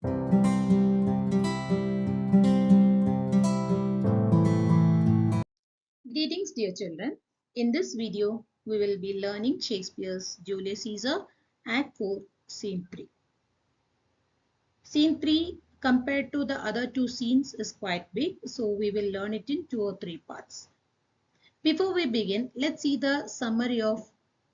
Greetings, dear children. In this video, we will be learning Shakespeare's Julius Caesar, Act 4, Scene 3. Scene 3 compared to the other two scenes is quite big, so we will learn it in 2 or 3 parts. Before we begin, let's see the summary of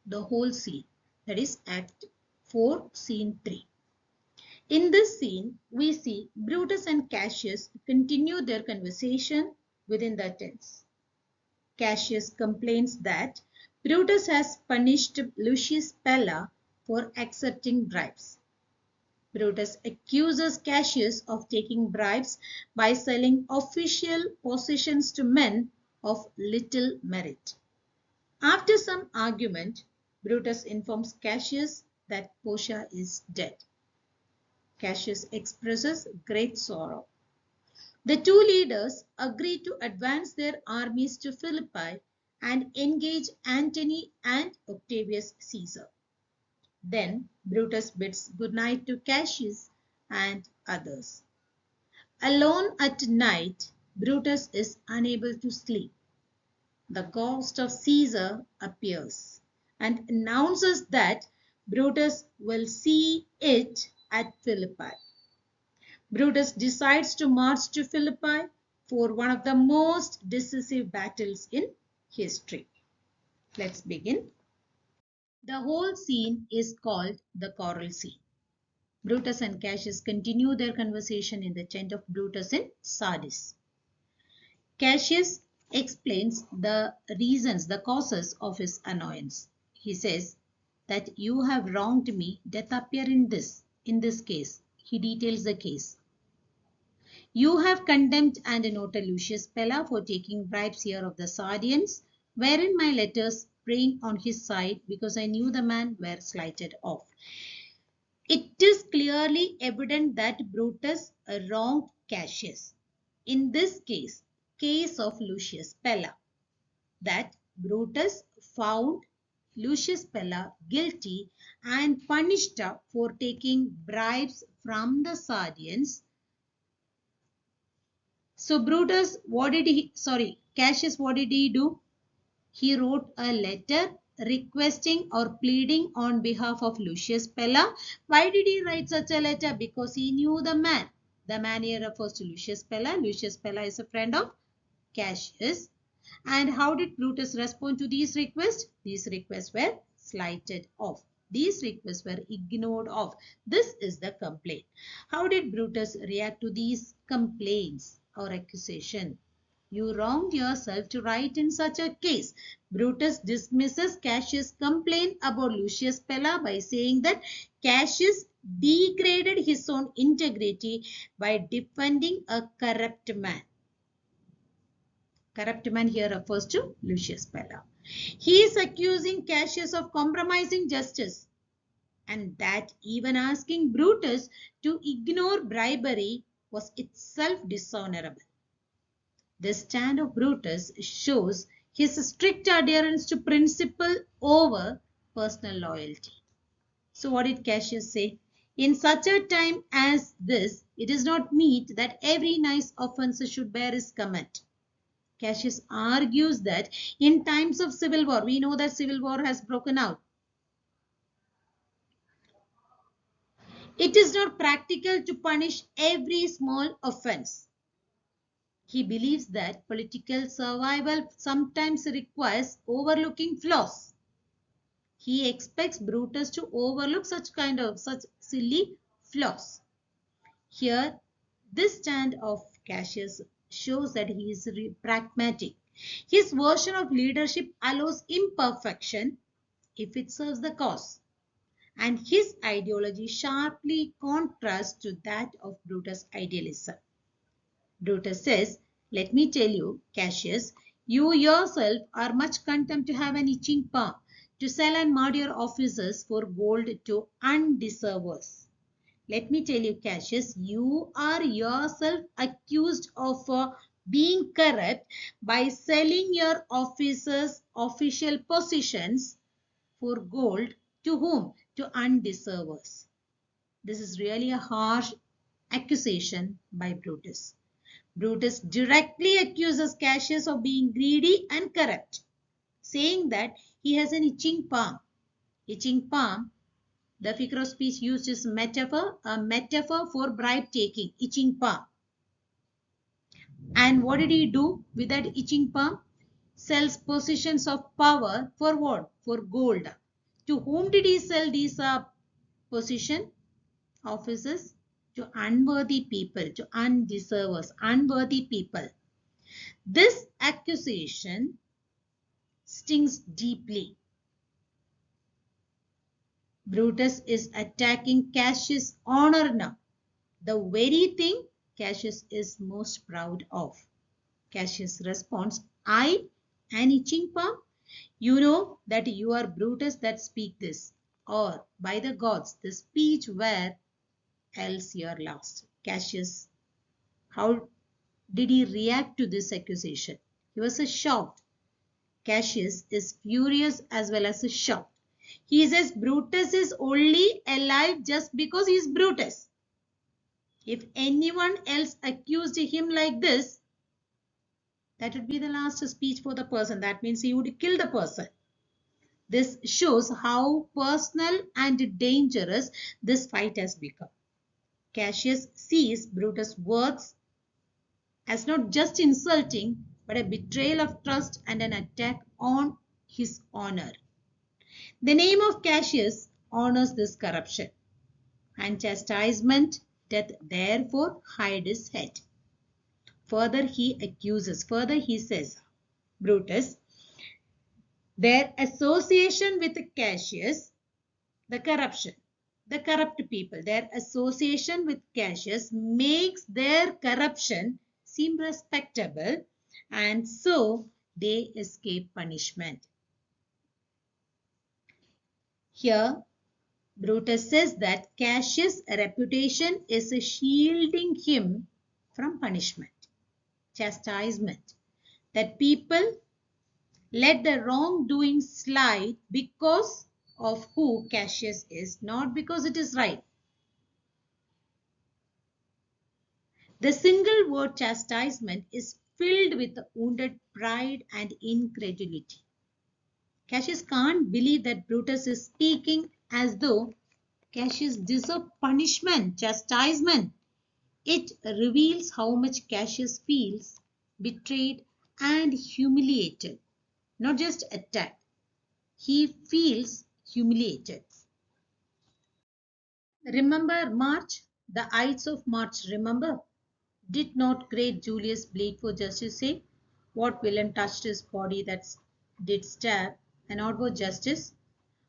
the whole scene, that is Act 4, Scene 3. In this scene, we see Brutus and Cassius continue their conversation within the tents. Cassius complains that Brutus has punished Lucius Pella for accepting bribes. Brutus accuses Cassius of taking bribes by selling official positions to men of little merit. After some argument, Brutus informs Cassius that Portia is dead. Cassius expresses great sorrow. The two leaders agree to advance their armies to Philippi and engage Antony and Octavius Caesar. Then Brutus bids goodnight to Cassius and others. Alone at night, Brutus is unable to sleep. The ghost of Caesar appears and announces that Brutus will see it at Philippi. Brutus decides to march to Philippi for one of the most decisive battles in history. Let's begin. The whole scene is called the choral scene. Brutus and Cassius continue their conversation in the tent of Brutus in Sardis. Cassius explains the reasons, the causes of his annoyance. He says that you have wronged me, death appear in this case. He details the case. You have condemned and noted Lucius Pella for taking bribes here of the Sardians, wherein my letters praying on his side because I knew the man were slighted off. It is clearly evident that Brutus wronged Cassius. In this case of Lucius Pella, that Brutus found Lucius Pella guilty and punished for taking bribes from the Sardians. So Cassius, what did he do? He wrote a letter requesting or pleading on behalf of Lucius Pella. Why did he write such a letter? Because he knew the man. The man here refers to Lucius Pella. Lucius Pella is a friend of Cassius. And how did Brutus respond to these requests? These requests were slighted off. These requests were ignored off. This is the complaint. How did Brutus react to these complaints or accusation? You wronged yourself to write in such a case. Brutus dismisses Cassius' complaint about Lucius Pella by saying that Cassius degraded his own integrity by defending a corrupt man. Corrupt man here refers to Lucius Pella. He is accusing Cassius of compromising justice, and that even asking Brutus to ignore bribery was itself dishonorable. The stand of Brutus shows his strict adherence to principle over personal loyalty. So what did Cassius say? In such a time as this, it is not meet that every nice offense should bear his comment. Cassius argues that in times of civil war, we know that civil war has broken out. It is not practical to punish every small offense. He believes that political survival sometimes requires overlooking flaws. He expects Brutus to overlook such silly flaws. Here, this stand of Cassius shows that he is pragmatic. His version of leadership allows imperfection if it serves the cause. And his ideology sharply contrasts to that of Brutus' idealism. Brutus says, let me tell you, Cassius, you yourself are much content to have an itching palm, to sell and murder your officers for gold to undeservers. Let me tell you, Cassius, you are yourself accused of being corrupt by selling your officers' official positions for gold to whom? To undeservers. This is really a harsh accusation by Brutus. Brutus directly accuses Cassius of being greedy and corrupt, saying that he has an itching palm. Itching palm, the figure of speech used is a metaphor for bribe taking, itching palm. And what did he do with that itching palm? Sells positions of power for what? For gold. To whom did he sell these position offices? To unworthy people, to undeservers, unworthy people. This accusation stings deeply. Brutus is attacking Cassius' honor now, the very thing Cassius is most proud of. Cassius responds, I, an itching palm? You know that you are Brutus that speak this, or by the gods, the speech were else your last. Cassius, how did he react to this accusation? He was shocked. Cassius is furious as well as shocked. He says Brutus is only alive just because he is Brutus. If anyone else accused him like this, that would be the last speech for the person. That means he would kill the person. This shows how personal and dangerous this fight has become. Cassius sees Brutus' words as not just insulting, but a betrayal of trust and an attack on his honor. The name of Cassius honors this corruption, and chastisement doth therefore hide his head. Further he says, Brutus, their association with Cassius, the corrupt people, their association with Cassius makes their corruption seem respectable, and so they escape punishment. Here, Brutus says that Cassius' reputation is shielding him from punishment, chastisement, that people let the wrongdoing slide because of who Cassius is, not because it is right. The single word chastisement is filled with wounded pride and incredulity. Cassius can't believe that Brutus is speaking as though Cassius deserves punishment, chastisement. It reveals how much Cassius feels betrayed and humiliated, not just attacked. He feels humiliated. Remember March? The Ides of March, remember? Did not great Julius bleed for justice' sake? What villain touched his body that did stab, and not for justice?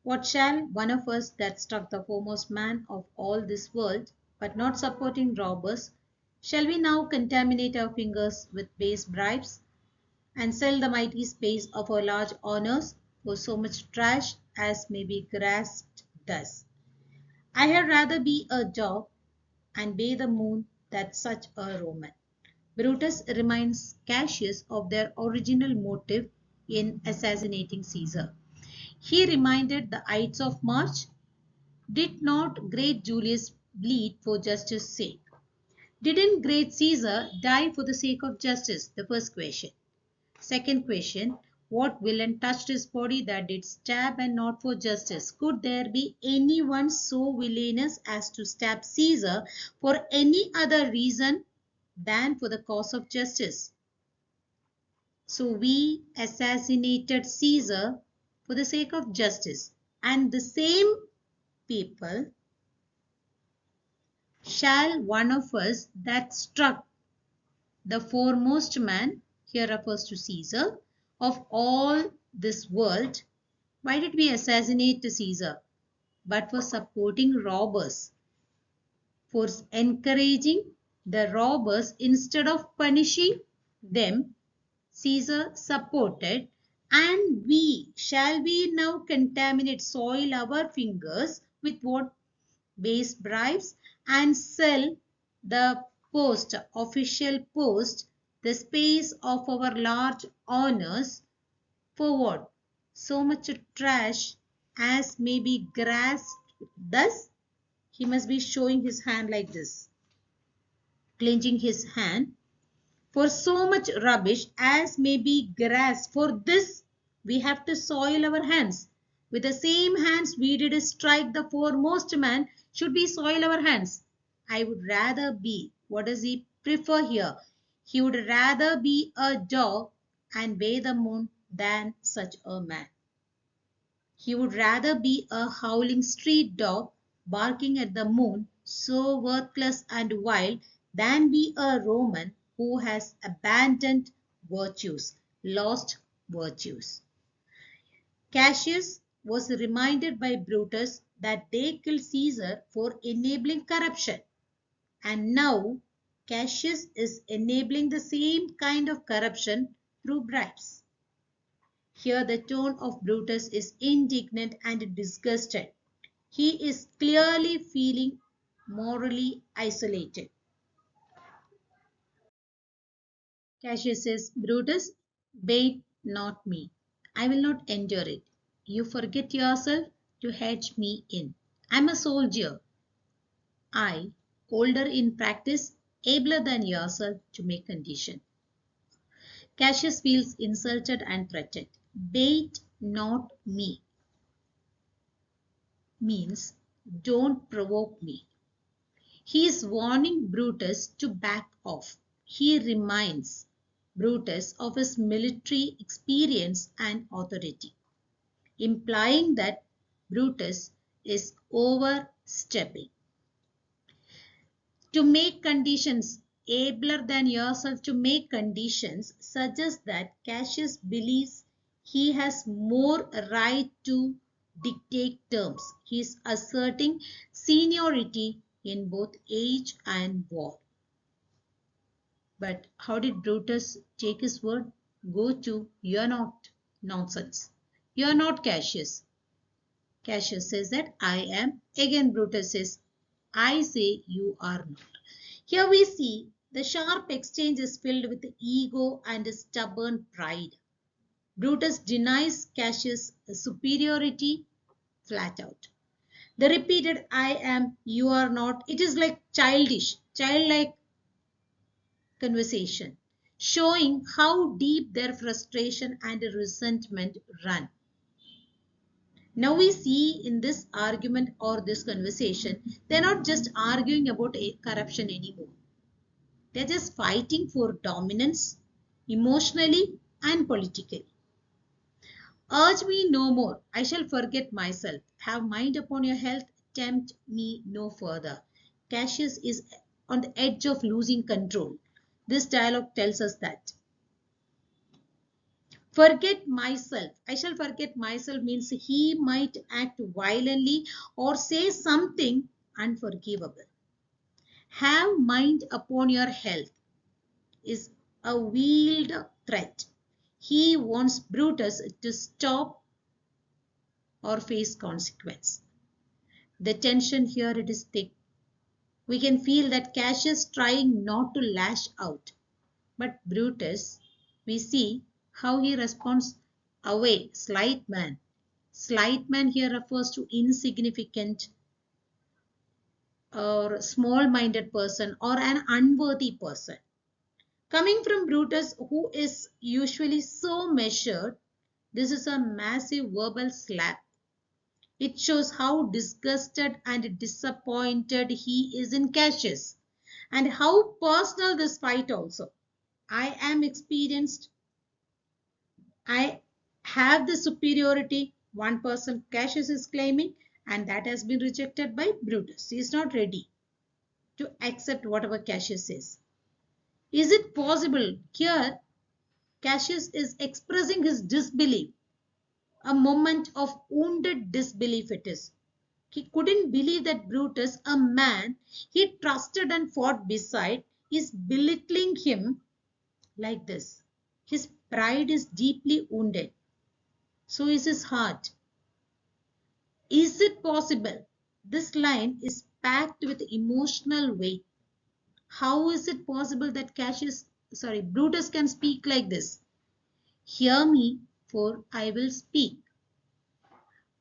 What shall one of us that struck the foremost man of all this world, but not supporting robbers, shall we now contaminate our fingers with base bribes, and sell the mighty space of our large honors for so much trash as may be grasped thus? I had rather be a dog and bathe the moon than such a Roman. Brutus reminds Cassius of their original motive in assassinating Caesar. He reminded the Ides of March, did not great Julius bleed for justice' sake? Didn't great Caesar die for the sake of justice? The first question. Second question, what villain touched his body that did stab and not for justice? Could there be anyone so villainous as to stab Caesar for any other reason than for the cause of justice? So we assassinated Caesar for the sake of justice. And the same people shall one of us that struck the foremost man, here refers to Caesar, of all this world. Why did we assassinate Caesar? But for supporting robbers, for encouraging the robbers instead of punishing them, Caesar supported, and shall we now contaminate, soil our fingers with what? Base bribes, and sell the official post, the space of our large honors, for what? So much trash as may be grasped thus. He must be showing his hand like this. clenching his hand. For so much rubbish as may be grass, for this we have to soil our hands. With the same hands we did strike the foremost man, should we soil our hands? I would rather be, what does he prefer here? He would rather be a dog and bathe the moon than such a man. He would rather be a howling street dog barking at the moon, so worthless and wild, than be a Roman who has abandoned virtues, lost virtues. Cassius was reminded by Brutus that they killed Caesar for enabling corruption. And now Cassius is enabling the same kind of corruption through bribes. Here the tone of Brutus is indignant and disgusted. He is clearly feeling morally isolated. Cassius says, Brutus, bait not me. I will not endure it. You forget yourself to hedge me in. I am a soldier. I, older in practice, abler than yourself to make condition. Cassius feels insulted and threatened. Bait not me means don't provoke me. He is warning Brutus to back off. He reminds Brutus of his military experience and authority, implying that Brutus is overstepping. To make conditions, abler than yourself to make conditions, suggests that Cassius believes he has more right to dictate terms. He is asserting seniority in both age and war. But how did Brutus take his word? Go to, you're not. Nonsense. You're not Cassius. Cassius says that I am. Again Brutus says, I say you are not. Here we see the sharp exchange is filled with ego and stubborn pride. Brutus denies Cassius' superiority flat out. The repeated I am, you are not, it is like childlike conversation, showing how deep their frustration and resentment run. Now we see in this argument or this conversation, they're not just arguing about corruption anymore. They're just fighting for dominance emotionally and politically. Urge me no more. I shall forget myself. Have mind upon your health. Tempt me no further. Cassius is on the edge of losing control. This dialogue tells us that. Forget myself. I shall forget myself means he might act violently or say something unforgivable. Have mind upon your health is a veiled threat. He wants Brutus to stop or face consequence. The tension here it is thick. We can feel that Cassius trying not to lash out. But Brutus, we see how he responds away, slight man. Slight man here refers to insignificant or small-minded person or an unworthy person. Coming from Brutus, who is usually so measured, this is a massive verbal slap. It shows how disgusted and disappointed he is in Cassius and how personal this fight also. I am experienced. I have the superiority. One person Cassius is claiming and that has been rejected by Brutus. He is not ready to accept whatever Cassius says. Is it possible? Here Cassius is expressing his disbelief. A moment of wounded disbelief it is. He couldn't believe that Brutus, a man he trusted and fought beside, is belittling him like this. His pride is deeply wounded. So is his heart. Is it possible? This line is packed with emotional weight. How is it possible that Brutus can speak like this? Hear me, for I will speak.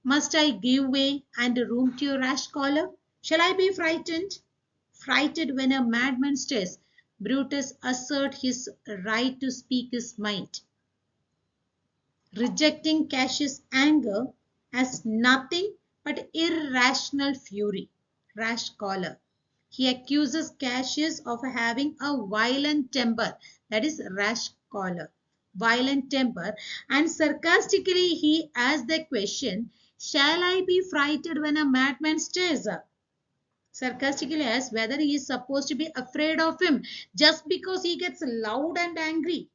Must I give way and room to your rash choler? Shall I be frightened? frightened when a madman stares. Brutus asserts his right to speak his mind, rejecting Cassius' anger as nothing but irrational fury. Rash choler. He accuses Cassius of having a violent temper, that is rash choler, violent temper, and sarcastically he asks the question, shall I be frightened when a madman stares? Sarcastically asks whether he is supposed to be afraid of him just because he gets loud and angry.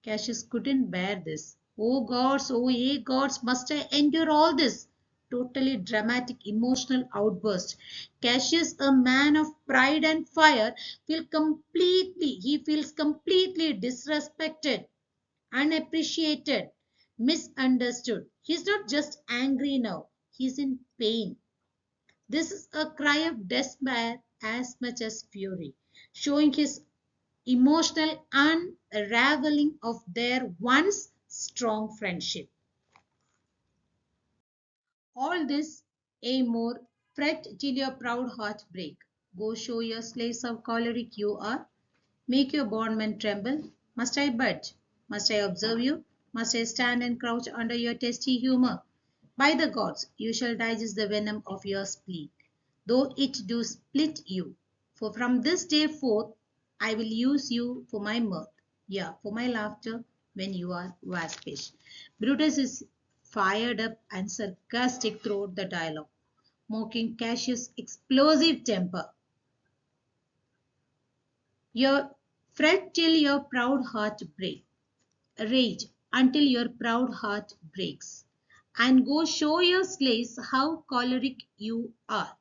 Cassius couldn't bear this. Oh gods, oh ye gods, must I endure all this? Totally dramatic emotional outburst. Cassius, a man of pride and fire, he feels completely disrespected, unappreciated, misunderstood. He's not just angry now, he's in pain. This is a cry of despair as much as fury, showing his emotional unraveling of their once strong friendship. All this, a more, fret till your proud heart break. Go show your slaves how choleric you are. Make your bondmen tremble. Must I budge? Must I observe you? Must I stand and crouch under your testy humor? By the gods, you shall digest the venom of your spleen, though it do split you. For from this day forth, I will use you for my mirth, yeah, for my laughter when you are waspish. Brutus is fired up and sarcastic throughout the dialogue, mocking Cassius' explosive temper. Your fret till your proud heart break, rage until your proud heart breaks, and go show your slaves how choleric you are.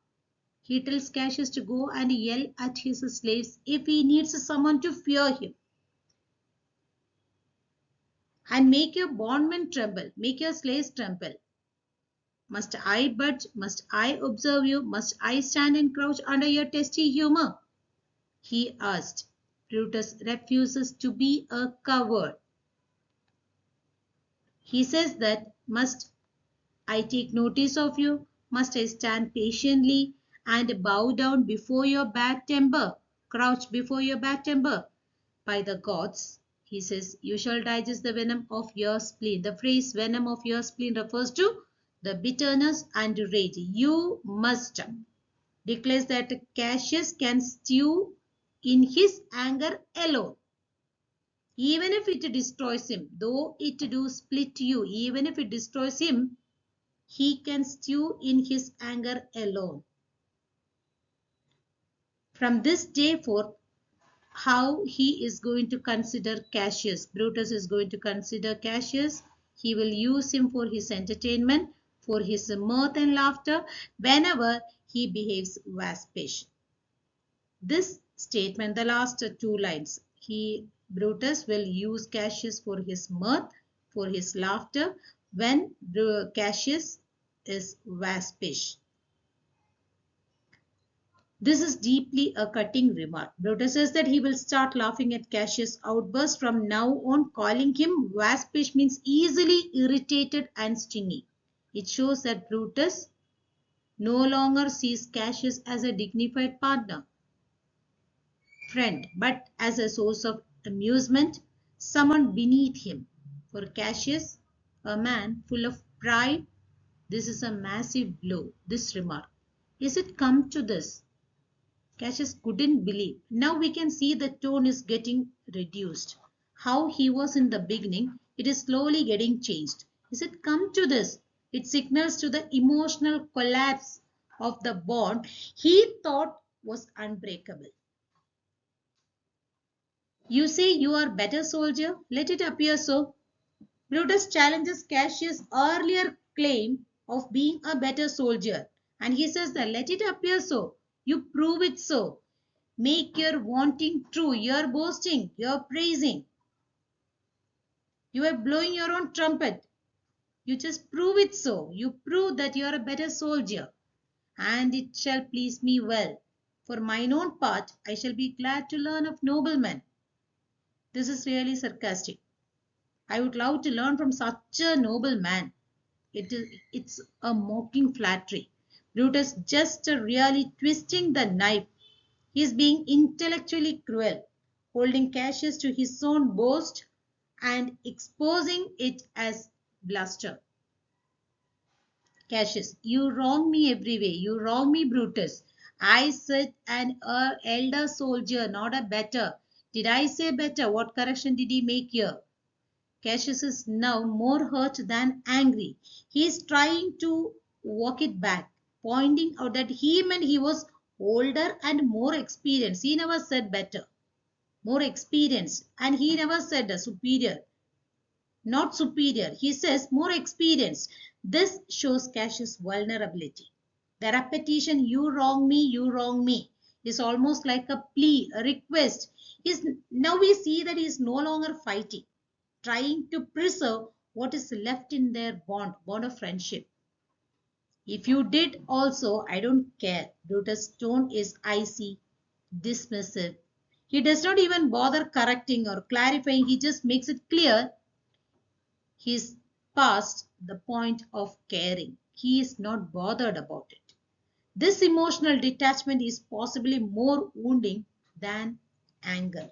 He tells Cassius to go and yell at his slaves if he needs someone to fear him. And make your bondmen tremble, make your slaves tremble. Must I budge? Must I observe you? Must I stand and crouch under your testy humor? He asked. Brutus refuses to be a coward. He says that, must I take notice of you? Must I stand patiently and bow down before your bad temper? Crouch before your bad temper? By the gods, he says, you shall digest the venom of your spleen. The phrase venom of your spleen refers to the bitterness and rage. You must, declares that Cassius can stew in his anger alone. Even if it destroys him, though it do split you, even if it destroys him, he can stew in his anger alone. From this day forth, how he is going to consider Cassius. Brutus is going to consider Cassius. He will use him for his entertainment, for his mirth and laughter, whenever he behaves waspish. This statement, the last two lines, Brutus will use Cassius for his mirth, for his laughter, when Cassius is waspish. This is deeply a cutting remark. Brutus says that he will start laughing at Cassius' outburst from now on. Calling him waspish means easily irritated and stingy. It shows that Brutus no longer sees Cassius as a dignified partner, friend, but as a source of amusement, someone beneath him. For Cassius, a man full of pride, this is a massive blow, this remark. Is it come to this? Cassius couldn't believe. Now we can see the tone is getting reduced. How he was in the beginning, it is slowly getting changed. Is it come to this? It signals to the emotional collapse of the bond he thought was unbreakable. You say you are better soldier, let it appear so. Brutus challenges Cassius' earlier claim of being a better soldier. And he says that let it appear so. You prove it so. Make your wanting true, your boasting, your praising. You are blowing your own trumpet. You just prove it so. You prove that you are a better soldier. And it shall please me well. For mine own part, I shall be glad to learn of noblemen. This is really sarcastic. I would love to learn from such a noble man. It's a mocking flattery. Brutus just really twisting the knife. He is being intellectually cruel, holding Cassius to his own boast and exposing it as bluster. Cassius, you wrong me every way. You wrong me, Brutus. I said an elder soldier, not a better. Did I say better? What correction did he make here? Cassius is now more hurt than angry. He is trying to walk it back, pointing out that he meant he was older and more experienced. He never said better, more experienced, and he never said superior, not superior. He says more experienced. This shows Cassius' vulnerability. The repetition, you wrong me, is almost like a plea, a request. Now we see that he is no longer fighting, trying to preserve what is left in their bond of friendship. If you did also, I don't care. Brutus' tone is icy, dismissive. He does not even bother correcting or clarifying. He just makes it clear he's past the point of caring. He is not bothered about it. This emotional detachment is possibly more wounding than anger.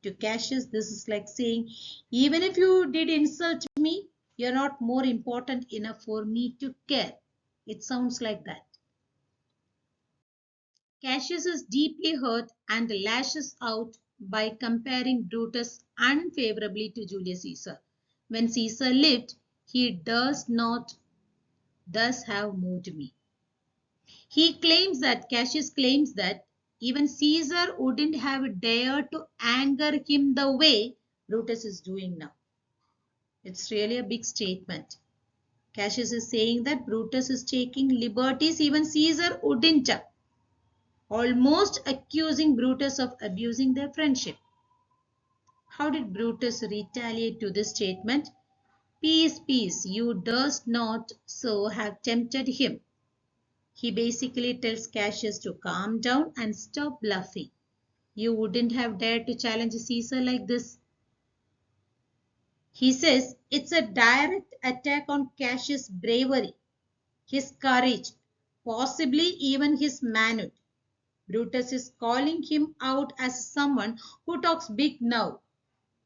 To Cassius, this is like saying, even if you did insult me, you're not more important enough for me to care. It sounds like that. Cassius is deeply hurt and lashes out by comparing Brutus unfavorably to Julius Caesar. When Caesar lived, he does not thus have moved me. Cassius claims that even Caesar wouldn't have dared to anger him the way Brutus is doing now. It's really a big statement. Cassius is saying that Brutus is taking liberties even Caesar wouldn't have, almost accusing Brutus of abusing their friendship. How did Brutus retaliate to this statement? Peace, peace, you durst not so have tempted him. He basically tells Cassius to calm down and stop bluffing. You wouldn't have dared to challenge Caesar like this. He says it's a direct attack on Cassius' bravery, his courage, possibly even his manhood. Brutus is calling him out as someone who talks big now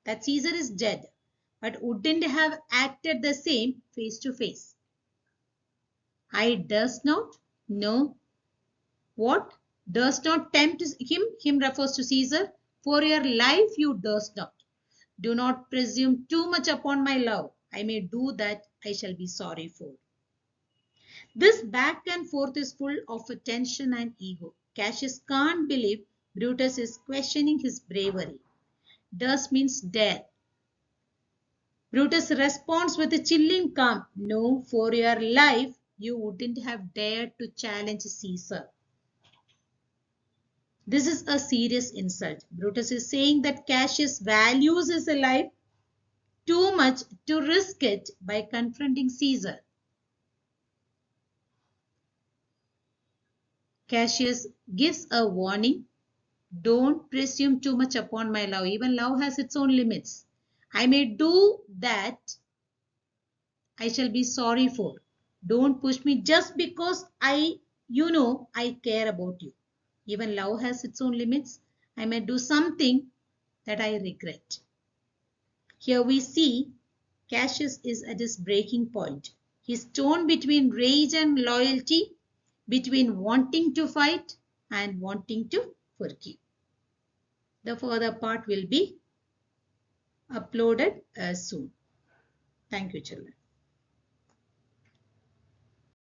that Caesar is dead, but wouldn't have acted the same face to face. I durst not? No. What? Durst not tempt him? Him refers to Caesar. For your life you durst not. Do not presume too much upon my love. I may do that, I shall be sorry for. This back and forth is full of tension and ego. Cassius can't believe Brutus is questioning his bravery. Durst means dare. Brutus responds with a chilling calm. No, for your life, you wouldn't have dared to challenge Caesar. This is a serious insult. Brutus is saying that Cassius values his life too much to risk it by confronting Caesar. Cassius gives a warning. Don't presume too much upon my love. Even love has its own limits. I may do that, I shall be sorry for. Don't push me just because I care about you. Even love has its own limits. I may do something that I regret. Here we see Cassius is at his breaking point. He's torn between rage and loyalty, between wanting to fight and wanting to forgive. The further part will be uploaded soon. Thank you, children.